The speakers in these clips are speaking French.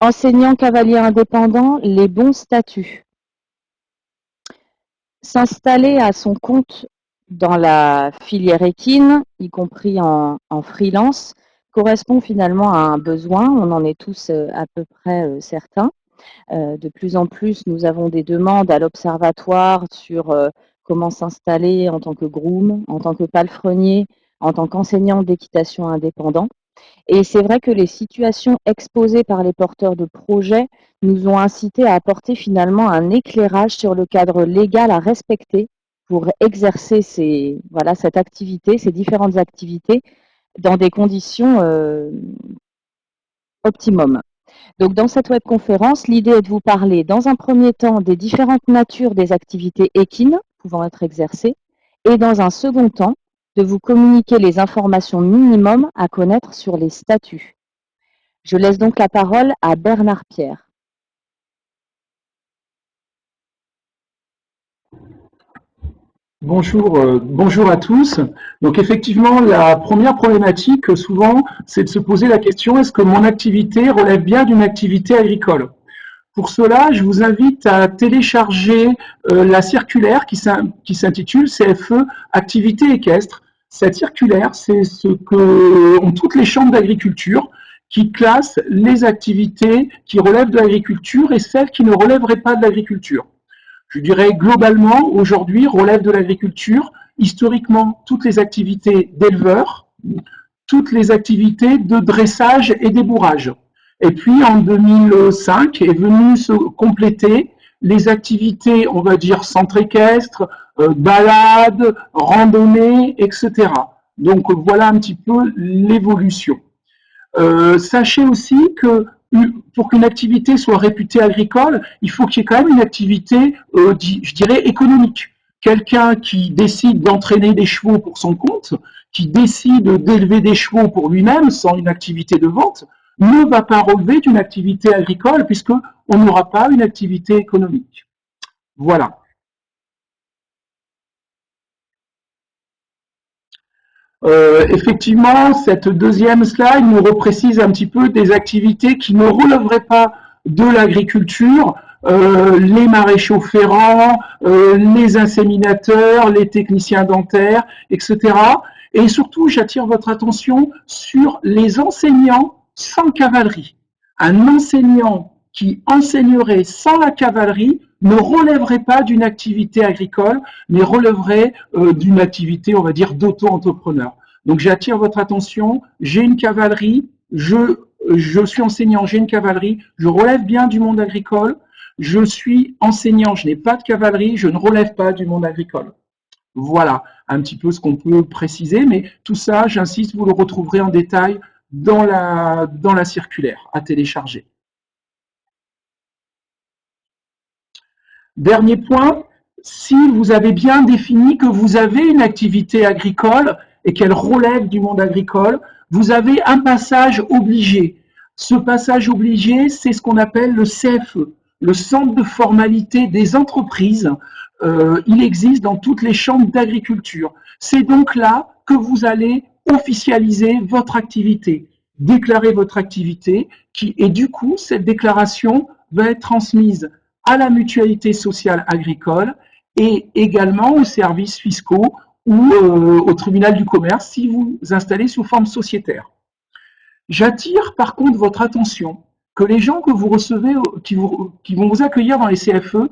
Enseignant cavalier indépendant, les bons statuts. S'installer à son compte dans la filière équine, y compris en freelance, correspond finalement à un besoin. On en est tous à peu près certains. De plus en plus, nous avons des demandes à l'observatoire sur comment s'installer en tant que groom, en tant que palefrenier, en tant qu'enseignant d'équitation indépendant. Et c'est vrai que les situations exposées par les porteurs de projets nous ont incités à apporter finalement un éclairage sur le cadre légal à respecter pour exercer cette activité, ces différentes activités, dans des conditions optimum. Donc, dans cette webconférence, l'idée est de vous parler, dans un premier temps, des différentes natures des activités équines pouvant être exercées, et dans un second temps, de vous communiquer les informations minimum à connaître sur les statuts. Je laisse donc la parole à Bernard Pierre. Bonjour à tous. Donc effectivement, la première problématique, souvent, c'est de se poser la question, est-ce que mon activité relève bien d'une activité agricole? Pour cela, je vous invite à télécharger la circulaire qui s'intitule CFE Activité équestre. Cette circulaire, c'est ce que ont toutes les chambres d'agriculture qui classent les activités qui relèvent de l'agriculture et celles qui ne relèveraient pas de l'agriculture. Je dirais globalement, aujourd'hui, relèvent de l'agriculture, historiquement, toutes les activités d'éleveurs, toutes les activités de dressage et d'ébourrage. Et puis en 2005 est venu se compléter les activités, on va dire, centre équestre, balade, randonnée, etc. Donc voilà un petit peu l'évolution. Sachez aussi que pour qu'une activité soit réputée agricole, il faut qu'il y ait quand même une activité, je dirais, économique. Quelqu'un qui décide d'entraîner des chevaux pour son compte, qui décide d'élever des chevaux pour lui-même sans une activité de vente, ne va pas relever d'une activité agricole puisqu'on n'aura pas une activité économique. Voilà. Effectivement, cette deuxième slide nous reprécise un petit peu des activités qui ne relèveraient pas de l'agriculture, les maréchaux ferrants, les inséminateurs, les techniciens dentaires, etc. Et surtout, j'attire votre attention sur les enseignants sans cavalerie. Un enseignant qui enseignerait sans la cavalerie ne relèverait pas d'une activité agricole, mais relèverait d'une activité, on va dire, d'auto-entrepreneur. Donc j'attire votre attention, j'ai une cavalerie, je suis enseignant, j'ai une cavalerie, je relève bien du monde agricole, je suis enseignant, je n'ai pas de cavalerie, je ne relève pas du monde agricole. Voilà un petit peu ce qu'on peut préciser, mais tout ça, j'insiste, vous le retrouverez en détail dans la circulaire à télécharger. Dernier point, si vous avez bien défini que vous avez une activité agricole et qu'elle relève du monde agricole, vous avez un passage obligé. Ce passage obligé, c'est ce qu'on appelle le CFE, le centre de formalité des entreprises. Il existe dans toutes les chambres d'agriculture. C'est donc là que vous allez officialiser votre activité, déclarer votre activité, et du coup, cette déclaration va être transmise à la mutualité sociale agricole et également aux services fiscaux ou au tribunal du commerce si vous vous installez sous forme sociétaire. J'attire par contre votre attention que les gens que vous recevez, qui vont vous accueillir dans les CFE,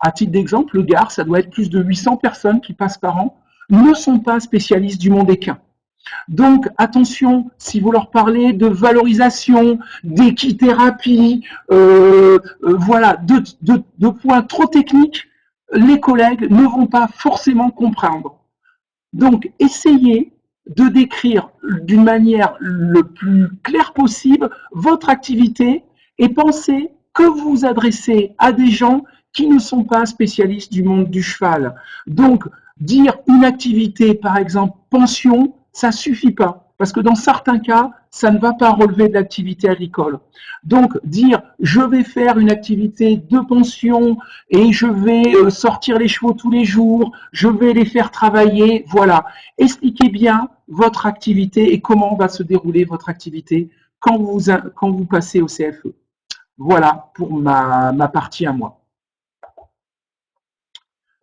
à titre d'exemple, le Gard, ça doit être plus de 800 personnes qui passent par an, ne sont pas spécialistes du monde équin. Donc attention, si vous leur parlez de valorisation, d'équithérapie, voilà, de points trop techniques, les collègues ne vont pas forcément comprendre. Donc essayez de décrire d'une manière le plus claire possible votre activité et pensez que vous vous adressez à des gens qui ne sont pas spécialistes du monde du cheval. Donc dire une activité, par exemple pension, ça suffit pas, parce que dans certains cas, ça ne va pas relever de l'activité agricole. Donc, dire je vais faire une activité de pension et je vais sortir les chevaux tous les jours, je vais les faire travailler, voilà. Expliquez bien votre activité et comment va se dérouler votre activité quand vous passez au CFE. Voilà pour ma partie à moi.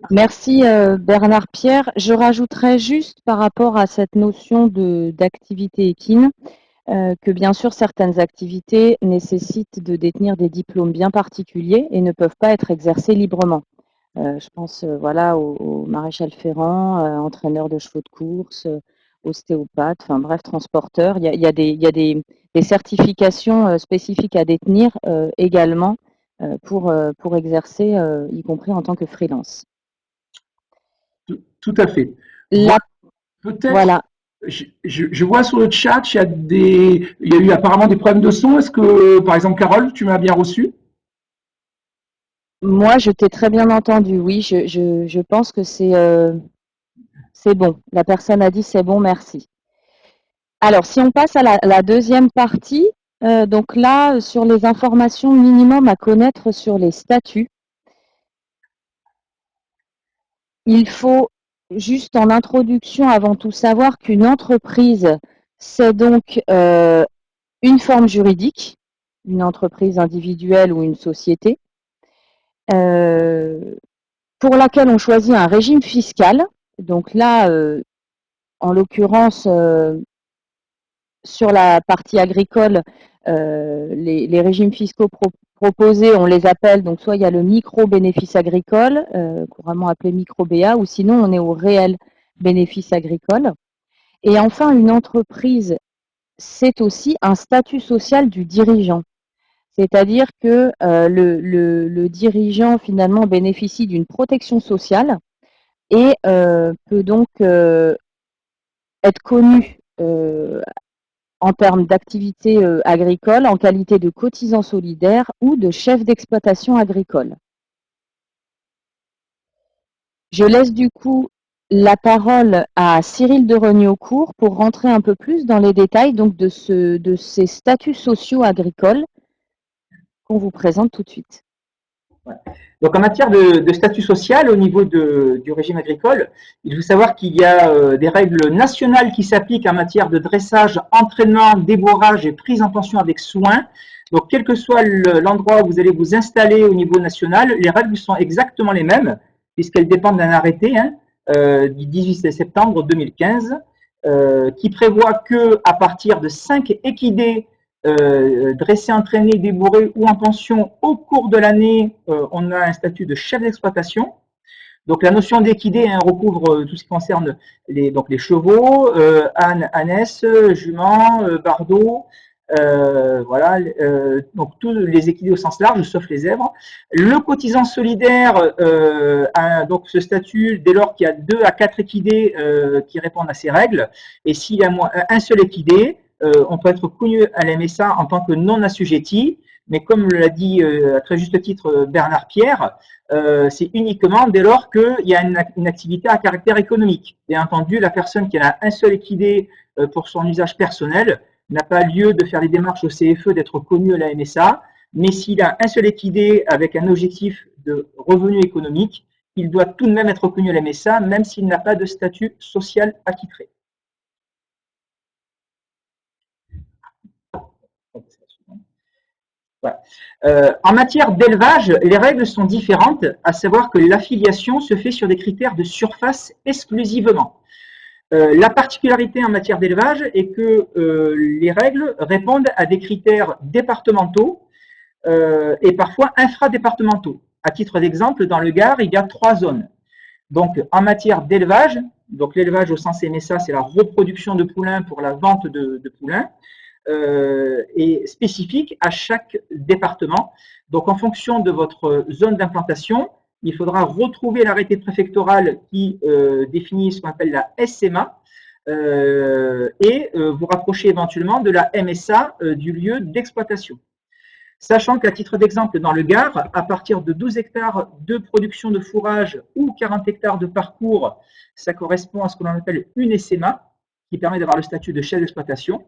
Merci Bernard Pierre. Je rajouterais juste par rapport à cette notion d'activité équine que bien sûr certaines activités nécessitent de détenir des diplômes bien particuliers et ne peuvent pas être exercées librement. Je pense voilà au maréchal ferrant, entraîneur de chevaux de course, ostéopathe, enfin bref, transporteur. Il y a des certifications spécifiques à détenir également pour exercer, y compris en tant que freelance. Tout à fait. La, Peut-être, voilà. je vois sur le chat, il y a eu apparemment des problèmes de son. Est-ce que, par exemple, Carole, tu m'as bien reçu? Moi, je t'ai très bien entendu. Oui, je pense que c'est bon. La personne a dit c'est bon, merci. Alors, si on passe à la deuxième partie, donc là, sur les informations minimum à connaître sur les statuts, il faut juste en introduction avant tout savoir qu'une entreprise, c'est donc une forme juridique, une entreprise individuelle ou une société, euh, pour laquelle on choisit un régime fiscal. Donc là, en l'occurrence, sur la partie agricole, les régimes fiscaux proposés, on les appelle, donc soit il y a le micro-bénéfice agricole, couramment appelé micro-BA, ou sinon on est au réel bénéfice agricole. Et enfin, une entreprise, c'est aussi un statut social du dirigeant. C'est-à-dire que le dirigeant finalement bénéficie d'une protection sociale et peut donc être connu en termes d'activité agricole, en qualité de cotisant solidaire ou de chef d'exploitation agricole. Je laisse du coup la parole à Cyril de Regnaucourt pour rentrer un peu plus dans les détails donc de ces statuts sociaux agricoles qu'on vous présente tout de suite. Donc en matière de statut social au niveau du régime agricole, il faut savoir qu'il y a des règles nationales qui s'appliquent en matière de dressage, entraînement, débourrage et prise en pension avec soin. Donc quel que soit l'endroit où vous allez vous installer au niveau national, les règles sont exactement les mêmes puisqu'elles dépendent d'un arrêté du 18 septembre 2015 qui prévoit que à partir de 5 équidés dressé, entraîné, débourré ou en pension au cours de l'année, on a un statut de chef d'exploitation. Donc la notion d'équidé recouvre tout ce qui concerne donc les chevaux, ânes, ânesses, juments, bardeaux, voilà, donc tous les équidés au sens large, sauf les zèbres. Le cotisant solidaire a donc ce statut dès lors qu'il y a 2 à 4 équidés qui répondent à ces règles. Et s'il y a un seul équidé, on peut être connu à la MSA en tant que non assujetti, mais comme l'a dit à très juste titre Bernard Pierre, c'est uniquement dès lors qu'il y a une activité à caractère économique. Bien entendu, la personne qui a un seul équidé pour son usage personnel n'a pas lieu de faire les démarches au CFE, d'être connu à la MSA, mais s'il a un seul équidé avec un objectif de revenu économique, il doit tout de même être connu à la MSA, même s'il n'a pas de statut social attitré. Voilà. En matière d'élevage, les règles sont différentes, à savoir que l'affiliation se fait sur des critères de surface exclusivement. La particularité en matière d'élevage est que les règles répondent à des critères départementaux et parfois infradépartementaux. À titre d'exemple, dans le Gard, il y a 3 zones. Donc, en matière d'élevage, donc l'élevage au sens MSA, c'est la reproduction de poulains pour la vente de poulains, est spécifique à chaque département. Donc, en fonction de votre zone d'implantation, il faudra retrouver l'arrêté préfectoral qui définit ce qu'on appelle la SMA et vous rapprocher éventuellement de la MSA du lieu d'exploitation. Sachant qu'à titre d'exemple, dans le Gard, à partir de 12 hectares de production de fourrage ou 40 hectares de parcours, ça correspond à ce que l'on appelle une SMA, qui permet d'avoir le statut de chef d'exploitation.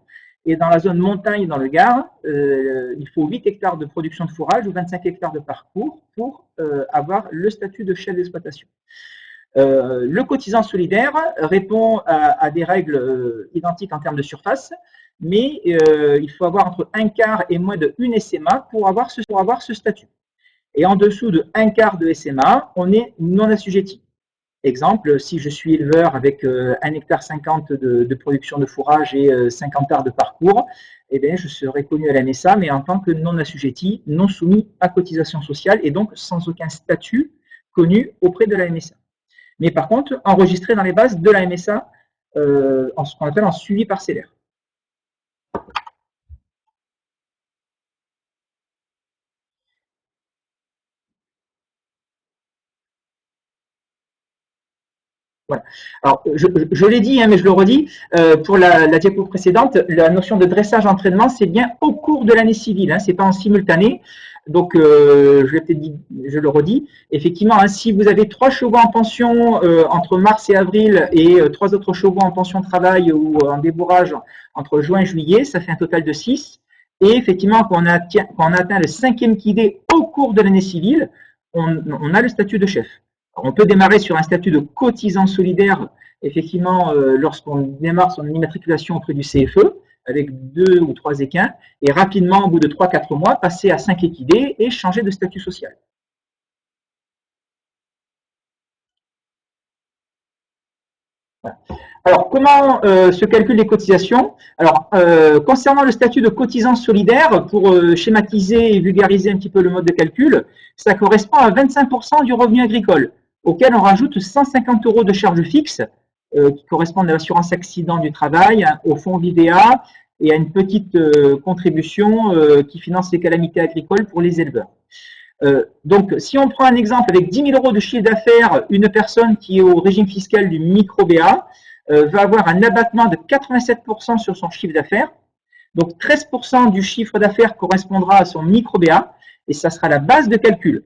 Et dans la zone montagne, dans le Gard, il faut 8 hectares de production de fourrage ou 25 hectares de parcours pour avoir le statut de chef d'exploitation. Le cotisant solidaire répond à des règles identiques en termes de surface. mais il faut avoir entre un quart et moins de une SMA pour avoir ce statut. Et en dessous de un quart de SMA, on est non assujetti. Exemple, si je suis éleveur avec 1,50 hectare de production de fourrage et 50 arts de parcours, eh bien, je serai connu à la MSA, mais en tant que non assujetti, non soumis à cotisation sociale et donc sans aucun statut connu auprès de la MSA. Mais par contre, enregistré dans les bases de la MSA en ce qu'on appelle en suivi parcellaire. Voilà. Alors, je l'ai dit, hein, mais je le redis, pour la diapo précédente, la notion de dressage entraînement, c'est bien au cours de l'année civile, hein, c'est pas en simultané. Donc, je le redis, effectivement, hein, si vous avez 3 chevaux en pension entre mars et avril et 3 autres chevaux en pension de travail ou en débourrage entre juin et juillet, ça fait un total de 6. Et effectivement, quand on atteint le 5e KID au cours de l'année civile, on a le statut de chef. Alors, on peut démarrer sur un statut de cotisant solidaire, effectivement, lorsqu'on démarre son immatriculation auprès du CFE, avec 2 ou 3 équins, et rapidement, au bout de 3-4 mois, passer à 5 équidés et changer de statut social. Voilà. Alors, comment se calculent les cotisations? Alors, concernant le statut de cotisant solidaire, pour schématiser et vulgariser un petit peu le mode de calcul, ça correspond à 25% du revenu agricole, auquel on rajoute 150 € de charges fixes, qui correspondent à l'assurance accident du travail, hein, au fonds VIDEA et à une petite contribution qui finance les calamités agricoles pour les éleveurs. Donc, si on prend un exemple avec 10 000 € de chiffre d'affaires, une personne qui est au régime fiscal du micro-BA va avoir un abattement de 87% sur son chiffre d'affaires. Donc, 13% du chiffre d'affaires correspondra à son micro-BA et ça sera la base de calcul.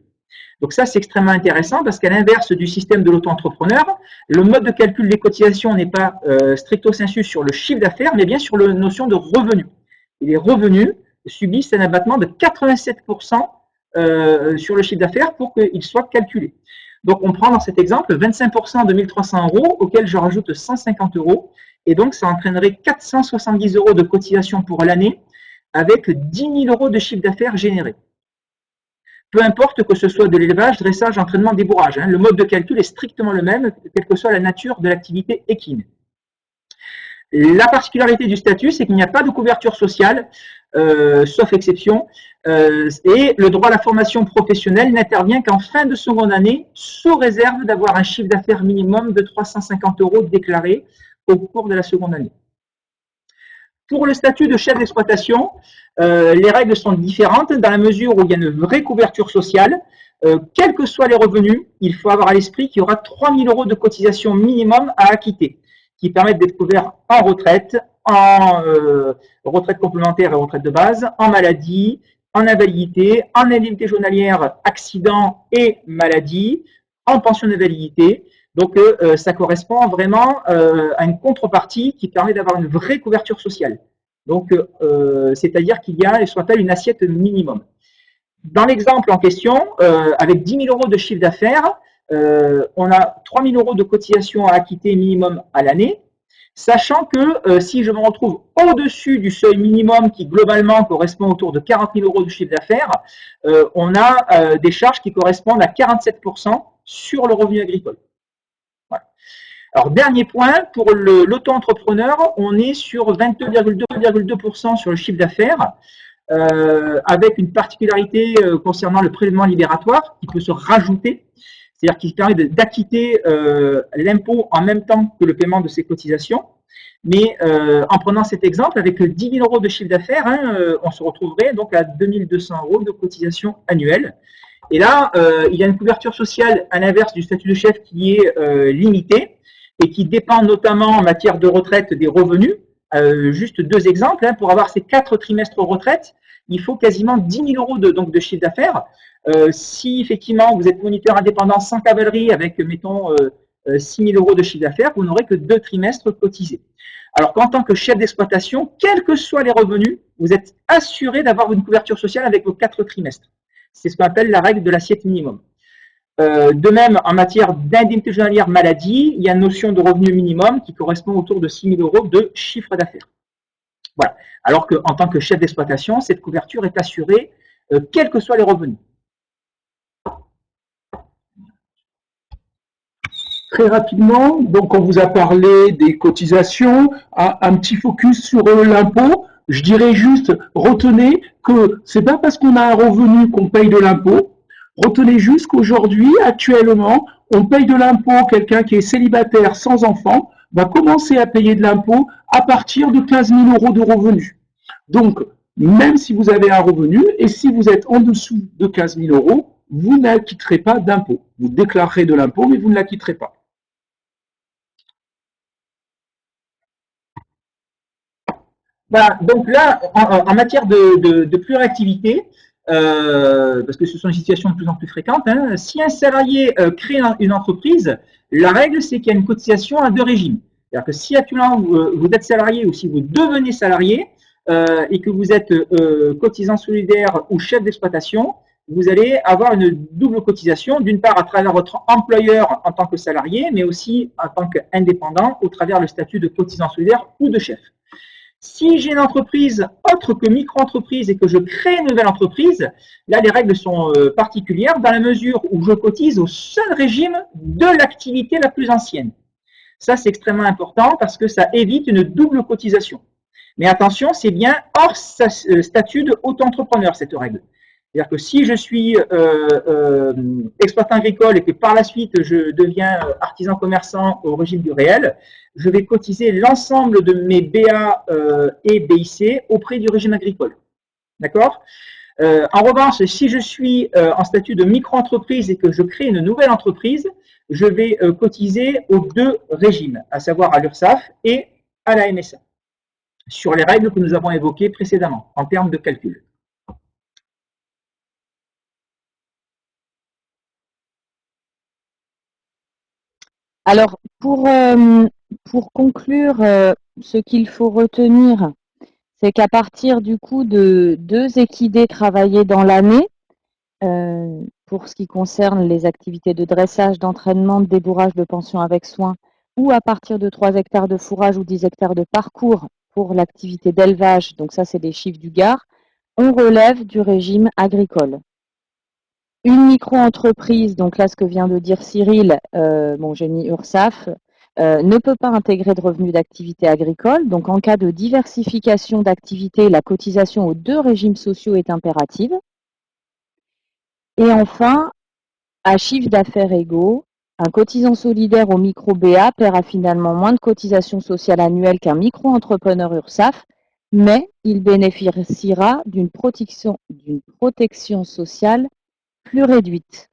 Donc ça, c'est extrêmement intéressant parce qu'à l'inverse du système de l'auto-entrepreneur, le mode de calcul des cotisations n'est pas stricto sensu sur le chiffre d'affaires, mais bien sur la notion de revenu. Et les revenus subissent un abattement de 87% sur le chiffre d'affaires pour qu'il soit calculé. Donc on prend dans cet exemple 25% de 1 300 € auquel je rajoute 150 €, et donc ça entraînerait 470 € de cotisation pour l'année avec 10 000 € de chiffre d'affaires généré. Peu importe que ce soit de l'élevage, dressage, entraînement, débourrage, hein, le mode de calcul est strictement le même, quelle que soit la nature de l'activité équine. La particularité du statut, c'est qu'il n'y a pas de couverture sociale, sauf exception, et le droit à la formation professionnelle n'intervient qu'en fin de seconde année, sous réserve d'avoir un chiffre d'affaires minimum de 350 € déclaré au cours de la seconde année. Pour le statut de chef d'exploitation, les règles sont différentes dans la mesure où il y a une vraie couverture sociale. Quels que soient les revenus, il faut avoir à l'esprit qu'il y aura 3 000 € de cotisation minimum à acquitter, qui permettent d'être couverts en retraite, en retraite complémentaire et retraite de base, en maladie, en invalidité, en indemnité journalière, accident et maladie, en pension d'invalidité. Donc, ça correspond vraiment à une contrepartie qui permet d'avoir une vraie couverture sociale. Donc, c'est-à-dire qu'il y a ce qu'on appelle une assiette minimum. Dans l'exemple en question, avec 10 000 € de chiffre d'affaires, on a 3 000 € de cotisation à acquitter minimum à l'année, sachant que si je me retrouve au-dessus du seuil minimum qui globalement correspond autour de 40 000 € de chiffre d'affaires, on a des charges qui correspondent à 47% sur le revenu agricole. Voilà. Alors, dernier point, pour l'auto-entrepreneur, on est sur 22,2% sur le chiffre d'affaires, avec une particularité concernant le prélèvement libératoire qui peut se rajouter, c'est-à-dire qui permet d'acquitter l'impôt en même temps que le paiement de ses cotisations. Mais en prenant cet exemple, avec 10 000 € de chiffre d'affaires, hein, on se retrouverait donc à 2 200 € de cotisation annuelle. Et là, il y a une couverture sociale à l'inverse du statut de chef qui est limitée et qui dépend notamment en matière de retraite des revenus. Juste 2 exemples, hein, pour avoir ces 4 trimestres retraite, il faut quasiment 10 000 € de chiffre d'affaires. Si effectivement vous êtes moniteur indépendant sans cavalerie avec, mettons, 6 000 € de chiffre d'affaires, vous n'aurez que 2 trimestres cotisés. Alors qu'en tant que chef d'exploitation, quels que soient les revenus, vous êtes assuré d'avoir une couverture sociale avec vos 4 trimestres. C'est ce qu'on appelle la règle de l'assiette minimum. De même, en matière d'indemnité journalière maladie, il y a une notion de revenu minimum qui correspond autour de 6 000 € de chiffre d'affaires. Voilà. Alors qu'en tant que chef d'exploitation, cette couverture est assurée quels que soient les revenus. Très rapidement, donc on vous a parlé des cotisations, un petit focus sur l'impôt. Je dirais juste, retenez que c'est pas parce qu'on a un revenu qu'on paye de l'impôt. Retenez juste qu'aujourd'hui, actuellement, on paye de l'impôt. Quelqu'un qui est célibataire sans enfant va commencer à payer de l'impôt à partir de 15 000 euros de revenus. Donc, même si vous avez un revenu et si vous êtes en dessous de 15 000 euros, vous n'acquitterez pas d'impôt. Vous déclarerez de l'impôt, mais vous ne l'acquitterez pas. Voilà, donc là, en matière de pluriactivité, parce que ce sont des situations de plus en plus fréquentes, hein, si un salarié crée une entreprise, la règle, c'est qu'il y a une cotisation à deux régimes. C'est-à-dire que si actuellement vous êtes salarié ou si vous devenez salarié et que vous êtes cotisant solidaire ou chef d'exploitation, vous allez avoir une double cotisation, d'une part à travers votre employeur en tant que salarié, mais aussi en tant qu'indépendant au travers le statut de cotisant solidaire ou de chef. Si j'ai une entreprise autre que micro-entreprise et que je crée une nouvelle entreprise, là, les règles sont particulières dans la mesure où je cotise au seul régime de l'activité la plus ancienne. Ça, c'est extrêmement important parce que ça évite une double cotisation. Mais attention, c'est bien hors statut d'auto-entrepreneur, cette règle. C'est-à-dire que si je suis exploitant agricole et que par la suite je deviens artisan commerçant au régime du réel, je vais cotiser l'ensemble de mes BA et BIC auprès du régime agricole. D'accord ? En revanche, si je suis en statut de micro-entreprise et que je crée une nouvelle entreprise, je vais cotiser aux deux régimes, à savoir à l'URSSAF et à la MSA, sur les règles que nous avons évoquées précédemment en termes de calcul. Alors, pour conclure, ce qu'il faut retenir, c'est qu'à partir du coup de 2 équidés travaillés dans l'année, pour ce qui concerne les activités de dressage, d'entraînement, de débourrage, de pension avec soin, ou à partir de 3 hectares de fourrage ou 10 hectares de parcours pour l'activité d'élevage, donc ça c'est des chiffres du Gard, on relève du régime agricole. Une micro-entreprise, donc là ce que vient de dire Cyril, bon j'ai mis URSSAF, ne peut pas intégrer de revenus d'activité agricole. Donc en cas de diversification d'activité, la cotisation aux deux régimes sociaux est impérative. Et enfin, à chiffre d'affaires égaux, un cotisant solidaire au micro-BA paiera finalement moins de cotisations sociales annuelles qu'un micro-entrepreneur URSSAF, mais il bénéficiera d'une protection sociale plus réduite.